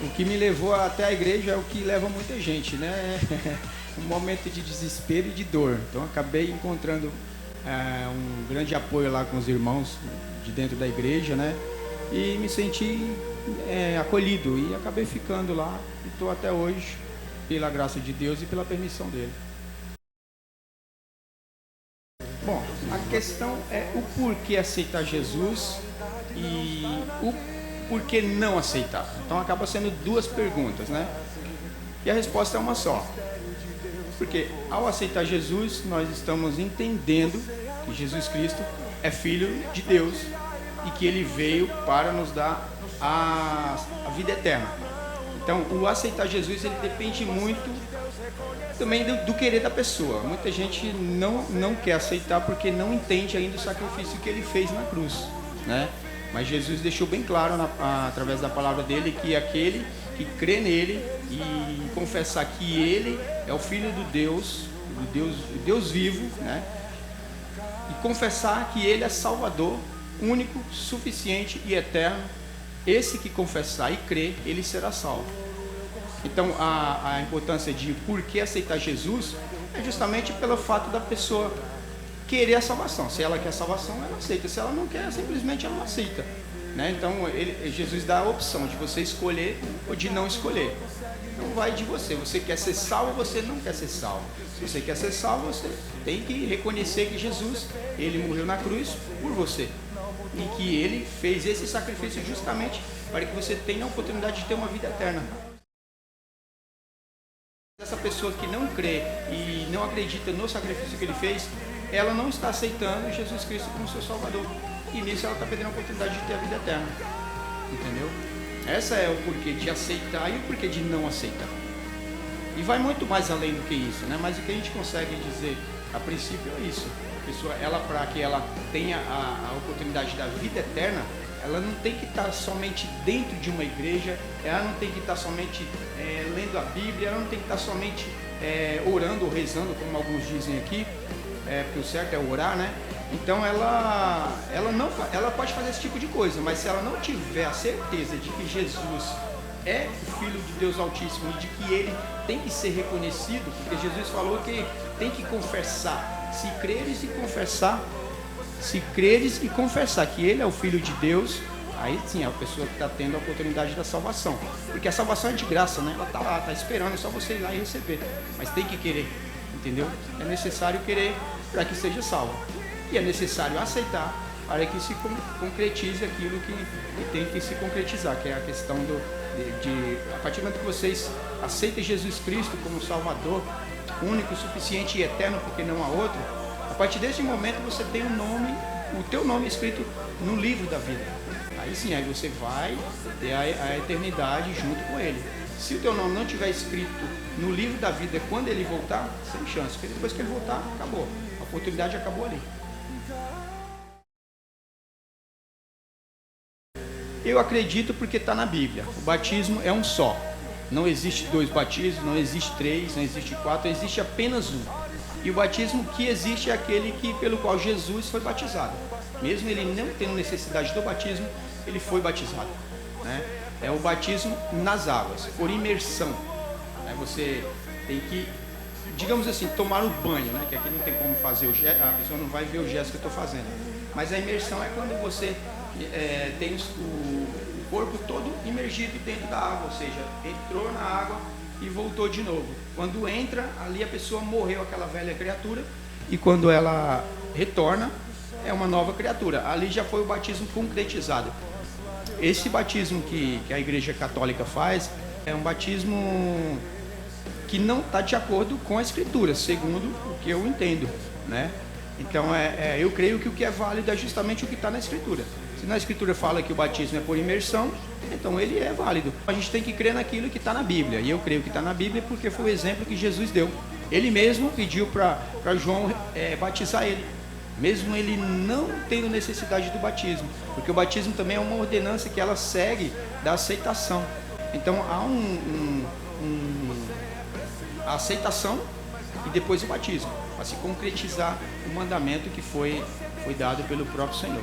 O que me levou até a igreja é o que leva muita gente, né? Um momento de desespero e de dor. Então acabei encontrando um grande apoio lá com os irmãos de dentro da igreja, né? E me senti acolhido e acabei ficando lá e estou até hoje, pela graça de Deus e pela permissão dele. Bom, a questão é o porquê aceitar Jesus e o porquê não aceitar. Então acaba sendo duas perguntas, né? E a resposta é uma só. Porque ao aceitar Jesus, nós estamos entendendo que Jesus Cristo é Filho de Deus e que Ele veio para nos dar a vida eterna. Então, o aceitar Jesus, ele depende muito também do querer da pessoa. Muita gente não quer aceitar porque não entende ainda o sacrifício que Ele fez na cruz, né? Mas Jesus deixou bem claro, através da palavra dele, que aquele que crê nele e confessar que ele é o Filho do Deus vivo, né? E confessar que ele é Salvador, único, suficiente e eterno, esse que confessar e crer, ele será salvo. Então a importância de por que aceitar Jesus é justamente pelo fato da pessoa querer a salvação. Se ela quer a salvação, ela aceita. Se ela não quer, simplesmente ela não aceita, né? Então Jesus dá a opção de você escolher ou de não escolher. Então vai de você. Você quer ser salvo ou você não quer ser salvo? Se você quer ser salvo, você tem que reconhecer que Jesus, ele morreu na cruz por você e que ele fez esse sacrifício justamente para que você tenha a oportunidade de ter uma vida eterna. Essa pessoa que não crê e não acredita no sacrifício que ele fez, ela não está aceitando Jesus Cristo como seu Salvador. E nisso ela está perdendo a oportunidade de ter a vida eterna. Entendeu? Essa é o porquê de aceitar e o porquê de não aceitar. E vai muito mais além do que isso, né? Mas o que a gente consegue dizer a princípio é isso. A pessoa, para que ela tenha a oportunidade da vida eterna, ela não tem que estar somente dentro de uma igreja, ela não tem que estar somente lendo a Bíblia, ela não tem que estar somente orando ou rezando, como alguns dizem aqui, porque o certo é orar, né? Então ela pode fazer esse tipo de coisa, mas se ela não tiver a certeza de que Jesus é o Filho de Deus Altíssimo e de que ele tem que ser reconhecido, porque Jesus falou que tem que confessar, se creres e confessar que ele é o Filho de Deus, aí sim a pessoa que está tendo a oportunidade da salvação, porque a salvação é de graça, né? Ela está lá, está esperando, é só você ir lá e receber, mas tem que querer, entendeu? É necessário querer para que seja salvo, e é necessário aceitar para que se concretize aquilo que tem que se concretizar, que é a questão a partir do momento que vocês aceitem Jesus Cristo como Salvador, único, suficiente e eterno, porque não há outro, a partir desse momento você tem o teu nome escrito no livro da vida. Aí sim, aí você vai ter a eternidade junto com ele. Se o teu nome não estiver escrito no livro da vida quando ele voltar, sem chance, porque depois que ele voltar, acabou. A oportunidade acabou ali. Eu acredito porque está na Bíblia. O batismo é um só. Não existe 2 batismos, não existe 3, não existe 4, existe apenas um. E o batismo que existe é aquele pelo qual Jesus foi batizado. Mesmo ele não tendo necessidade do batismo, ele foi batizado, né? É o batismo nas águas, por imersão, né? Você tem que, digamos assim, tomar um banho, né? Que aqui não tem como fazer a pessoa não vai ver o gesto que eu estou fazendo. Mas a imersão é quando você tem o corpo todo imergido dentro da água, ou seja, entrou na água e voltou de novo. Quando entra, ali a pessoa morreu, aquela velha criatura, e quando ela retorna, é uma nova criatura. Ali já foi o batismo concretizado. Esse batismo que a Igreja Católica faz é um batismo que não está de acordo com a Escritura, segundo o que eu entendo, né? Então, eu creio que o que é válido é justamente o que está na Escritura. Se na Escritura fala que o batismo é por imersão, então ele é válido. A gente tem que crer naquilo que está na Bíblia. E eu creio que está na Bíblia porque foi o exemplo que Jesus deu. Ele mesmo pediu para João batizar ele, mesmo ele não tendo necessidade do batismo. Porque o batismo também é uma ordenança que ela segue da aceitação. Então há a aceitação e depois o batismo, para se concretizar o mandamento que foi dado pelo próprio Senhor.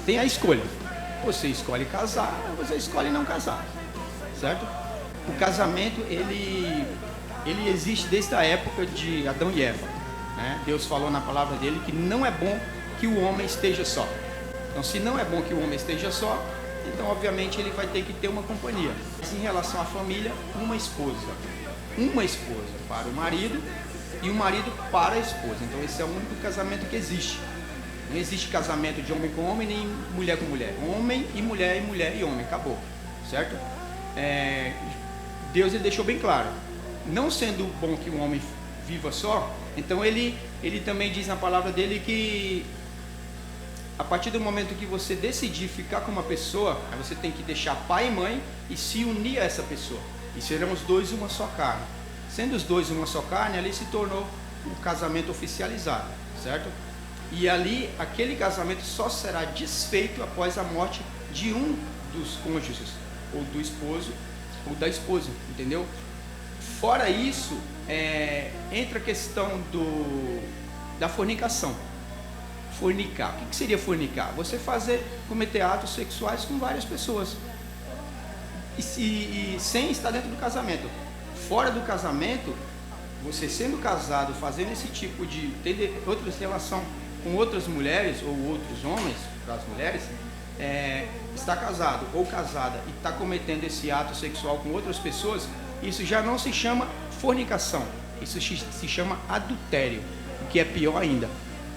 Tem a escolha. Você escolhe casar, você escolhe não casar, certo? O casamento, ele existe desde a época de Adão e Eva, né? Deus falou na palavra dele que não é bom que o homem esteja só. Então, se não é bom que o homem esteja só, então obviamente ele vai ter que ter uma companhia. Em relação à família, uma esposa para o marido e o marido para a esposa. Então esse é o único casamento que existe. Não existe casamento de homem com homem nem mulher com mulher. Homem e mulher e homem, acabou, certo? Deus ele deixou bem claro, não sendo bom que o homem viva só, então ele também diz na palavra dele que a partir do momento que você decidir ficar com uma pessoa, aí você tem que deixar pai e mãe e se unir a essa pessoa. E serão os dois uma só carne. Sendo os dois uma só carne, ali se tornou um casamento oficializado, certo? E ali, aquele casamento só será desfeito após a morte de um dos cônjuges, ou do esposo, ou da esposa, entendeu? Fora isso, entra a questão da fornicação. Fornicar. O que seria fornicar? Você cometer atos sexuais com várias pessoas. E sem estar dentro do casamento. Fora do casamento, você sendo casado, fazendo esse tipo de ter outras relação com outras mulheres ou outros homens, para as mulheres, está casado ou casada e está cometendo esse ato sexual com outras pessoas, isso já não se chama fornicação, isso se chama adultério, o que é pior ainda,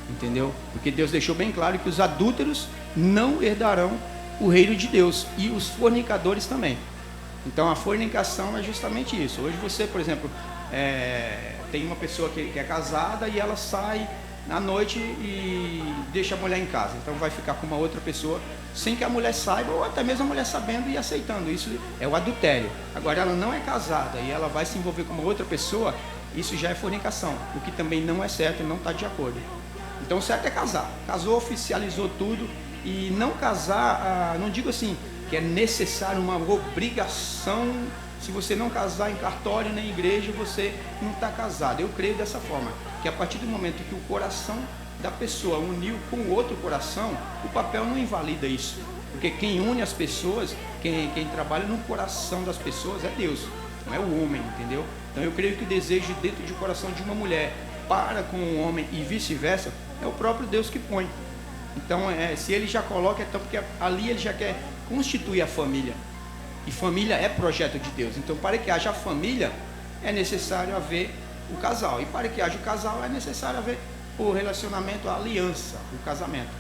entendeu? Porque Deus deixou bem claro que os adúlteros não herdarão o reino de Deus e os fornicadores também. Então a fornicação é justamente isso. Hoje você, por exemplo, tem uma pessoa que é casada e ela sai à noite e deixa a mulher em casa, então vai ficar com uma outra pessoa sem que a mulher saiba, ou até mesmo a mulher sabendo e aceitando. Isso é o adultério. Agora ela não é casada e ela vai se envolver com uma outra pessoa, isso já é fornicação, o que também não é certo e não está de acordo. Então o certo é casar. Casou, oficializou tudo. E não casar, não digo assim que é necessário uma obrigação. Se você não casar em cartório nem em igreja, você não está casado. Eu creio dessa forma, que a partir do momento que o coração da pessoa uniu com o outro coração, o papel não invalida isso. Porque quem une as pessoas, quem trabalha no coração das pessoas é Deus, não é o homem, entendeu? Então eu creio que o desejo dentro do coração de uma mulher para com o homem e vice-versa, é o próprio Deus que põe. Então, se ele já coloca, então porque ali ele já quer constituir a família. E família é projeto de Deus. Então, para que haja família, é necessário haver o casal. E para que haja o casal, é necessário haver o relacionamento, a aliança, o casamento.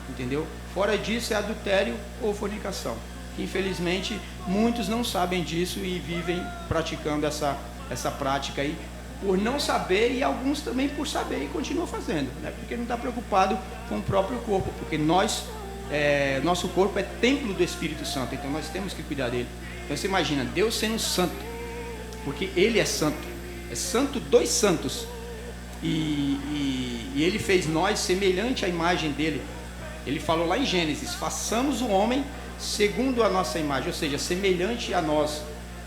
Entendeu? Fora disso, é adultério ou fornicação. Que, infelizmente, muitos não sabem disso e vivem praticando essa prática aí, por não saber, e alguns também por saber e continuam fazendo, né? Porque não está preocupado com o próprio corpo, porque nosso corpo é templo do Espírito Santo, então nós temos que cuidar dele. Então você imagina, Deus sendo santo, porque ele é santo dos santos, e ele fez nós semelhante à imagem dele. Ele falou lá em Gênesis, façamos o homem segundo a nossa imagem, ou seja, semelhante a nós.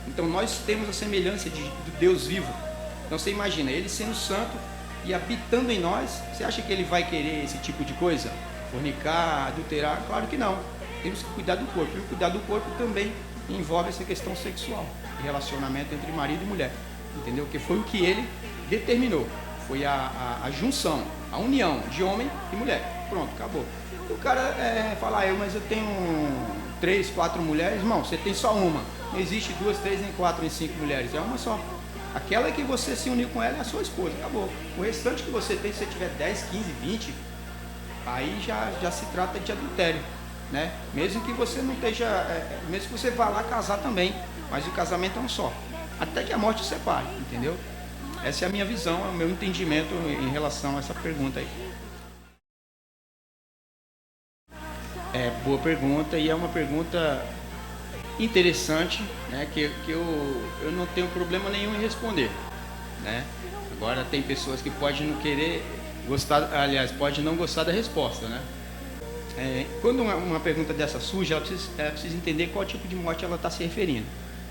Então nós temos a semelhança do Deus vivo. Então você imagina, ele sendo santo e habitando em nós, você acha que ele vai querer esse tipo de coisa? Fornicar, adulterar? Claro que não. Temos que cuidar do corpo. E o cuidar do corpo também envolve essa questão sexual, relacionamento entre marido e mulher, entendeu? Que foi o que ele determinou. Foi a junção, a união de homem e mulher. Pronto, acabou. E o cara fala, mas eu tenho 3, 4 mulheres. Irmão, você tem só uma. Não existe 2, 3, nem 4, nem 5 mulheres. É uma só. Aquela que você se uniu com ela é a sua esposa, acabou. O restante que você tem, se você tiver 10, 15, 20, aí já se trata de adultério, né? Mesmo que você não esteja, mesmo que você vá lá casar também, mas o casamento é um só, até que a morte os separe, entendeu? Essa é a minha visão, é o meu entendimento em relação a essa pergunta aí. Boa pergunta, e é uma pergunta interessante, né, que eu não tenho problema nenhum em responder, né? Agora tem pessoas que podem não querer gostar, aliás, pode não gostar da resposta, né? Quando uma pergunta dessa surge, ela precisa entender qual tipo de morte ela está se referindo,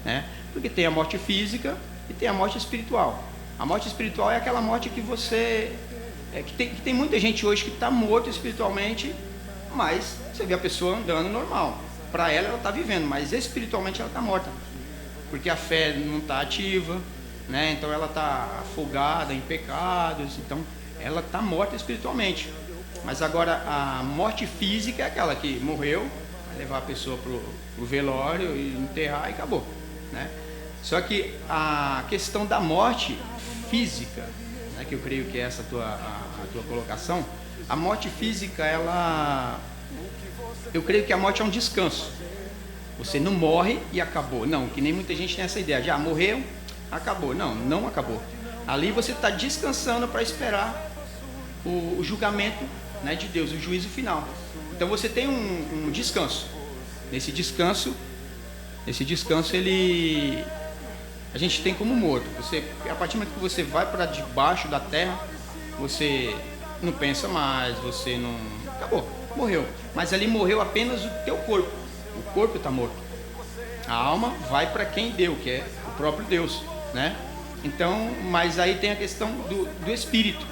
né? Porque tem a morte física e tem a morte espiritual. A morte espiritual é aquela morte que que tem muita gente hoje que está morto espiritualmente, mas você vê a pessoa andando normal. para ela está vivendo, mas espiritualmente ela está morta, porque a fé não está ativa, né? Então ela está afogada em pecados, então ela está morta espiritualmente. Mas agora a morte física é aquela que morreu, vai levar a pessoa para o velório e enterrar e acabou, né? Só que a questão da morte física, né, que eu creio que é essa a tua colocação, a morte física, eu creio que a morte é um descanso. Você não morre e acabou. Não, que nem muita gente tem essa ideia. Já morreu, acabou. Não, não acabou. Ali você está descansando para esperar o julgamento, né, de Deus, o juízo final. Então você tem um descanso. Nesse descanso a gente tem como morto. A partir do momento que você vai para debaixo da terra, você não pensa mais, você não... Acabou, morreu. Mas ali morreu apenas o teu corpo. O corpo está morto. A alma vai para quem deu, que é o próprio Deus, né? Então, mas aí tem a questão do espírito.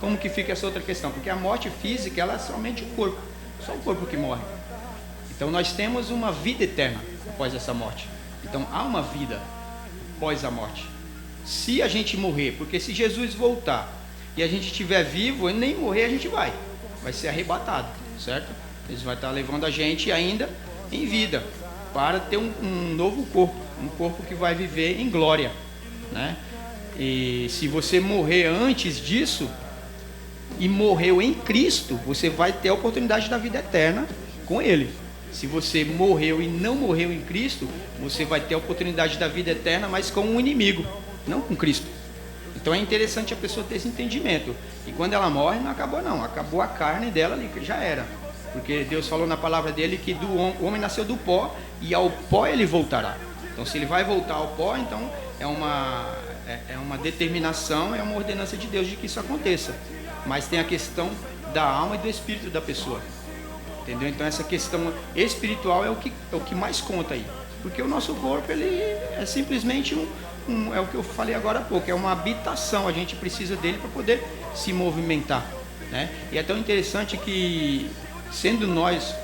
Como que fica essa outra questão? Porque a morte física, ela é somente o corpo. Só o corpo que morre. Então nós temos uma vida eterna após essa morte. Então há uma vida após a morte. Se a gente morrer, porque se Jesus voltar e a gente estiver vivo, nem morrer a gente vai ser arrebatado, certo? Ele vai estar levando a gente ainda em vida para ter um novo corpo, um corpo que vai viver em glória, né? E se você morrer antes disso e morreu em Cristo, você vai ter a oportunidade da vida eterna com Ele. Se você morreu e não morreu em Cristo, você vai ter a oportunidade da vida eterna, mas com um inimigo, não com Cristo. Então é interessante a pessoa ter esse entendimento. E quando ela morre, não acabou não. Acabou a carne dela ali, que já era. Porque Deus falou na palavra dele que o homem nasceu do pó e ao pó ele voltará. Então se ele vai voltar ao pó, então é uma determinação, é uma ordenança de Deus de que isso aconteça. Mas tem a questão da alma e do espírito da pessoa. Entendeu? Então essa questão espiritual é o que mais conta aí. Porque o nosso corpo, ele é simplesmente é o que eu falei agora há pouco, é uma habitação, a gente precisa dele para poder se movimentar, né? E é tão interessante que, sendo nós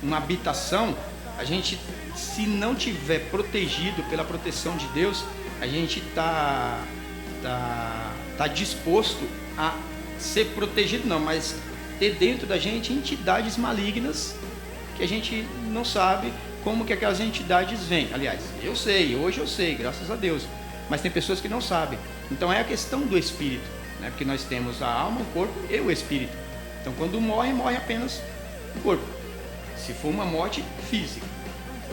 uma habitação, a gente, se não tiver protegido pela proteção de Deus, a gente tá disposto a ser protegido, não, mas ter dentro da gente entidades malignas que a gente não sabe como que aquelas entidades vêm. Aliás, hoje eu sei, graças a Deus, mas tem pessoas que não sabem. Então é a questão do espírito, né? Porque nós temos a alma, o corpo e o espírito. Então quando morre apenas o corpo, se for uma morte física.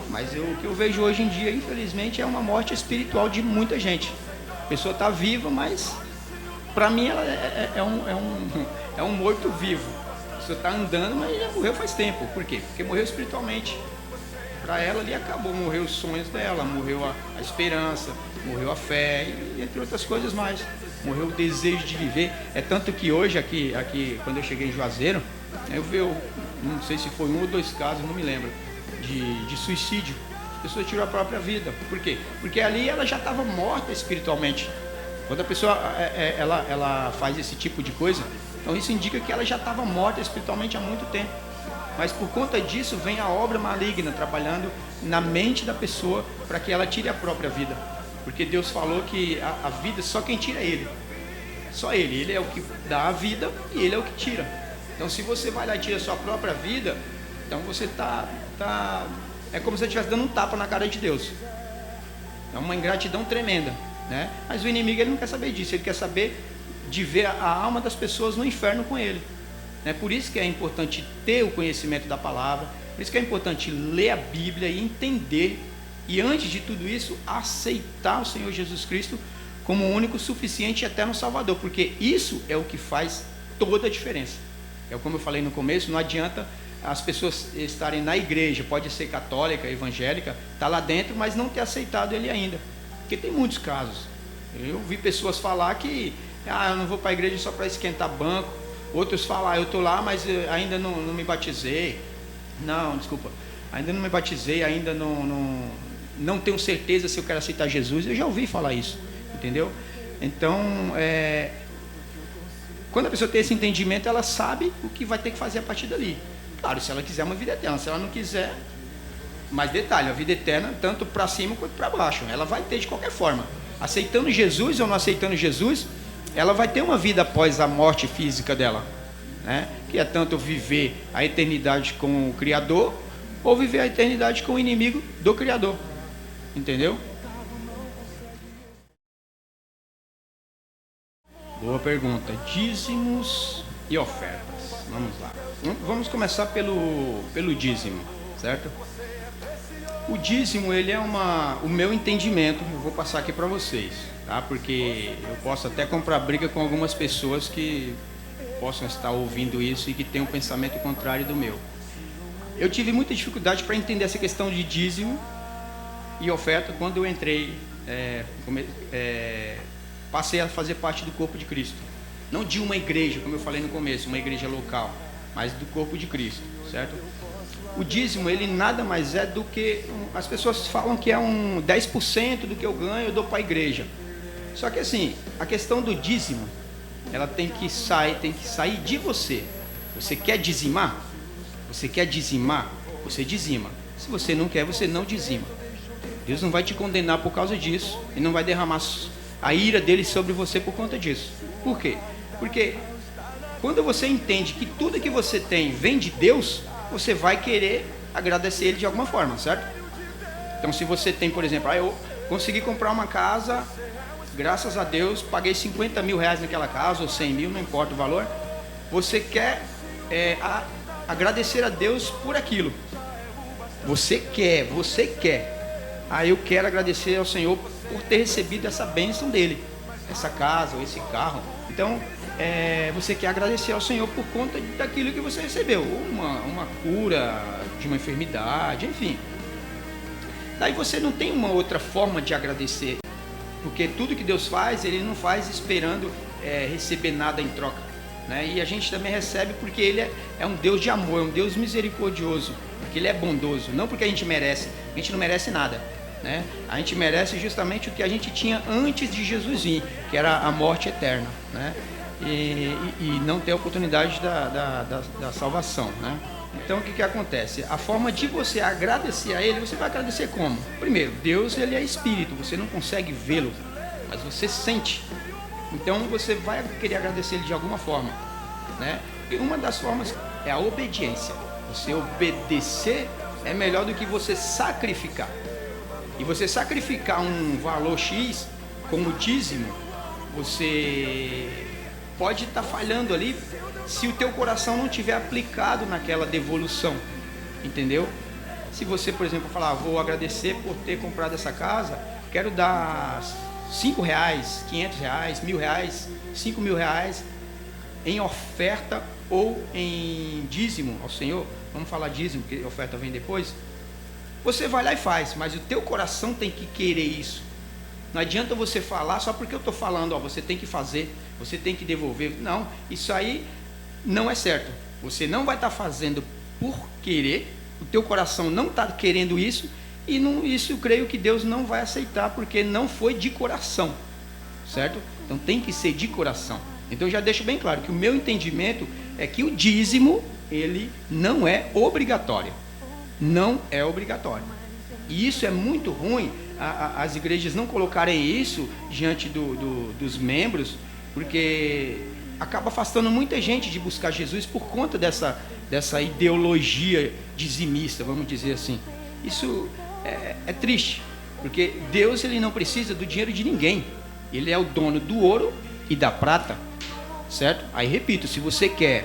Mas o que eu vejo hoje em dia, infelizmente, é uma morte espiritual de muita gente. A pessoa está viva, mas para mim ela é um morto-vivo. A pessoa está andando, mas já morreu faz tempo. Por quê? Porque morreu espiritualmente. Para ela ali acabou, morreu os sonhos dela, morreu a esperança, morreu a fé e entre outras coisas mais. Morreu o desejo de viver. É tanto que hoje, aqui quando eu cheguei em Juazeiro, eu vi, não sei se foi 1 ou 2 casos, não me lembro, de suicídio. A pessoa tirou a própria vida. Por quê? Porque ali ela já estava morta espiritualmente. Quando a pessoa ela faz esse tipo de coisa, então isso indica que ela já estava morta espiritualmente há muito tempo. Mas por conta disso vem a obra maligna trabalhando na mente da pessoa para que ela tire a própria vida. Porque Deus falou que a vida só quem tira é Ele. Só Ele. Ele é o que dá a vida e Ele é o que tira. Então se você vai lá e tira a sua própria vida, então você é como se você estivesse dando um tapa na cara de Deus. É uma ingratidão tremenda, né? Mas o inimigo, ele não quer saber disso. Ele quer saber de ver a alma das pessoas no inferno com ele. É por isso que é importante ter o conhecimento da palavra, por isso que é importante ler a Bíblia e entender, e antes de tudo isso, aceitar o Senhor Jesus Cristo como o único, suficiente e eterno Salvador, porque isso é o que faz toda a diferença. É como eu falei no começo, não adianta as pessoas estarem na igreja, pode ser católica, evangélica, tá lá dentro, mas não ter aceitado Ele ainda, porque tem muitos casos. Eu vi pessoas falar que eu não vou para a igreja só para esquentar banco. Outros falam, eu estou lá, mas ainda não me batizei. Não, desculpa. Ainda não me batizei, ainda não tenho certeza se eu quero aceitar Jesus. Eu já ouvi falar isso, entendeu? Então, quando a pessoa tem esse entendimento, ela sabe o que vai ter que fazer a partir dali. Claro, se ela quiser uma vida eterna, se ela não quiser, mas detalhe, a vida eterna, tanto para cima quanto para baixo, ela vai ter de qualquer forma. Aceitando Jesus ou não aceitando Jesus, ela vai ter uma vida após a morte física dela, né? Que é tanto viver a eternidade com o Criador, ou viver a eternidade com o inimigo do Criador. Entendeu? Boa pergunta. Dízimos e ofertas. Vamos lá. Vamos começar pelo dízimo, certo? O dízimo, ele é o meu entendimento, eu vou passar aqui para vocês, tá? Porque eu posso até comprar briga com algumas pessoas que possam estar ouvindo isso e que têm um pensamento contrário do meu. Eu tive muita dificuldade para entender essa questão de dízimo e oferta quando eu entrei, passei a fazer parte do corpo de Cristo. Não de uma igreja, como eu falei no começo, uma igreja local, mas do corpo de Cristo, certo? O dízimo, ele nada mais é do que, as pessoas falam que é 10% do que eu ganho, eu dou para a igreja. Só que assim, a questão do dízimo, ela tem que sair de você. Você quer dizimar? Você quer dizimar? Você dizima. Se você não quer, você não dizima. Deus não vai te condenar por causa disso e não vai derramar a ira dele sobre você por conta disso. Por quê? Porque quando você entende que tudo que você tem vem de Deus, você vai querer agradecer ele de alguma forma, certo? Então, se você tem, por exemplo, eu consegui comprar uma casa, graças a Deus, paguei 50 mil reais naquela casa, ou 100 mil, não importa o valor, você quer agradecer a Deus por aquilo. Você quer. Eu quero agradecer ao Senhor por ter recebido essa bênção dele, essa casa ou esse carro. Então, você quer agradecer ao Senhor por conta daquilo que você recebeu, uma cura de uma enfermidade, enfim. Daí você não tem uma outra forma de agradecer, porque tudo que Deus faz, ele não faz esperando receber nada em troca, né? E a gente também recebe porque ele é um Deus de amor, é um Deus misericordioso, porque ele é bondoso, não porque a gente não merece nada, né? A gente merece justamente o que a gente tinha antes de Jesus vir, que era a morte eterna, né? E não ter a oportunidade da salvação, né? Então o que acontece? A forma de você agradecer a ele, você vai agradecer como? Primeiro, Deus, ele é espírito, você não consegue vê-lo, mas você sente. Então você vai querer agradecer ele de alguma forma, né? E uma das formas é a obediência. Você obedecer é melhor do que você sacrificar. E você sacrificar um valor X como dízimo, você pode estar falhando ali se o teu coração não tiver aplicado naquela devolução, entendeu? Se você, por exemplo, falar, vou agradecer por ter comprado essa casa, quero dar 5 reais, 500 reais, 1.000 reais, 5 mil reais em oferta ou em dízimo ao Senhor, vamos falar dízimo, porque a oferta vem depois, você vai lá e faz, mas o teu coração tem que querer isso. Não adianta você falar só porque eu estou falando, você tem que fazer, você tem que devolver. Não, isso aí não é certo. Você não vai estar fazendo por querer, o teu coração não está querendo isso, e isso eu creio que Deus não vai aceitar, porque não foi de coração, certo? Então tem que ser de coração. Então eu já deixo bem claro que o meu entendimento é que o dízimo, ele não é obrigatório. Não é obrigatório. E isso é muito ruim, as igrejas não colocarem isso diante dos membros, porque acaba afastando muita gente de buscar Jesus por conta dessa ideologia dizimista, vamos dizer assim. Isso é triste, porque Deus, ele não precisa do dinheiro de ninguém. Ele é o dono do ouro e da prata, certo? Aí repito, se você quer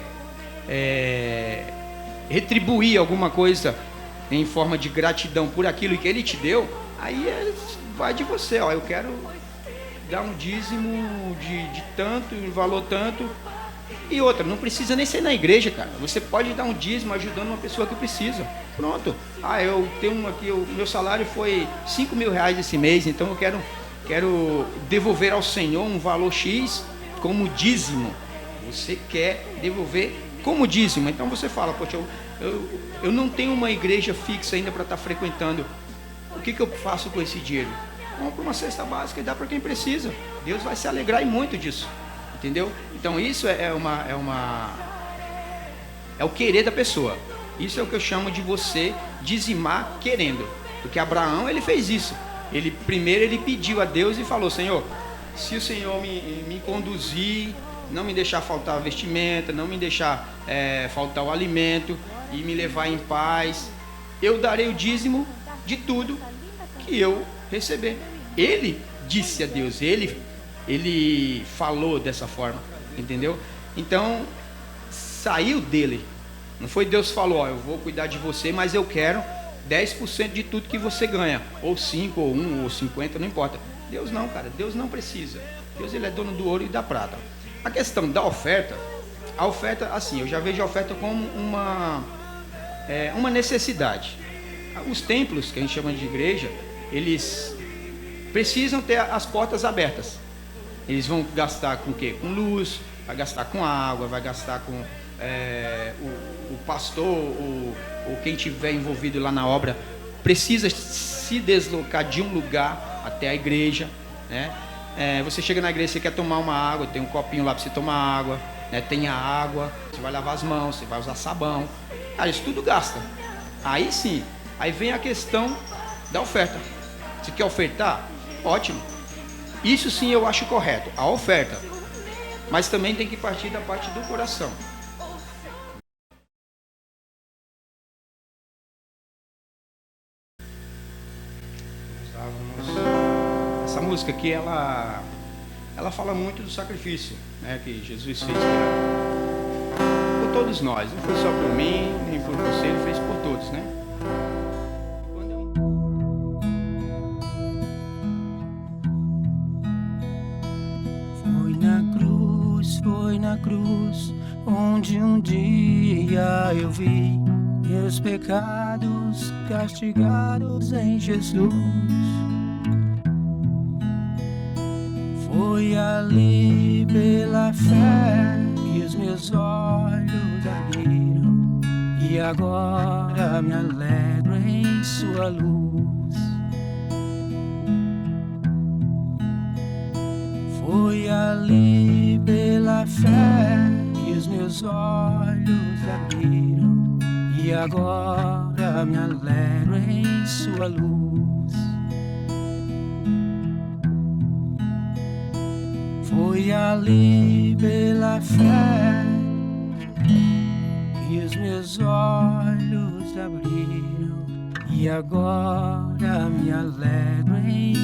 retribuir alguma coisa em forma de gratidão por aquilo que ele te deu, aí vai de você, eu quero dar um dízimo de tanto, um valor tanto. E outra, não precisa nem ser na igreja, cara. Você pode dar um dízimo ajudando uma pessoa que precisa. Pronto. Eu tenho aqui, o meu salário foi 5 mil reais esse mês, então eu quero devolver ao Senhor um valor X como dízimo. Você quer devolver como dízimo. Então você fala, poxa, eu não tenho uma igreja fixa ainda para estar frequentando. O que eu faço com esse dinheiro? Compra uma cesta básica e dá para quem precisa. Deus vai se alegrar muito disso. Entendeu? Então isso é o querer da pessoa. Isso é o que eu chamo de você dizimar querendo. Porque Abraão, ele fez isso. Primeiro ele pediu a Deus e falou: Senhor, se o Senhor me conduzir, não me deixar faltar a vestimenta, não me deixar faltar o alimento e me levar em paz, eu darei o dízimo de tudo que eu receber. Ele disse a Deus, ele falou dessa forma, entendeu? Então saiu dele. Não foi Deus que falou: eu vou cuidar de você, mas eu quero 10% de tudo que você ganha, ou 5, ou 1, ou 50, não importa. Deus não, cara, Deus não precisa. Deus, ele é dono do ouro e da prata. A questão da oferta, a oferta, assim, eu já vejo a oferta como uma necessidade. Os templos, que a gente chama de igreja, eles precisam ter as portas abertas. Eles vão gastar com o quê? Com luz, vai gastar com água, vai gastar com o pastor, ou quem tiver envolvido lá na obra, precisa se deslocar de um lugar até a igreja, né? Você chega na igreja, você quer tomar uma água, tem um copinho lá para você tomar água, né? Tem a água, você vai lavar as mãos, você vai usar sabão, cara, isso tudo gasta. Aí sim, aí vem a questão da oferta. Você quer ofertar? Ótimo. Isso sim eu acho correto, a oferta. Mas também tem que partir da parte do coração. Essa música aqui, ela fala muito do sacrifício, né, que Jesus fez por todos nós. Não foi só por mim, nem por você, ele fez por todos, né? Foi na cruz onde um dia eu vi meus pecados castigados em Jesus. Foi ali pela fé que os meus olhos abriram, e agora me alegro em sua luz. Foi ali pela fé que os meus olhos abriram, e agora me alegro em sua luz. Foi ali pela fé que os meus olhos abriram, e agora me alegro em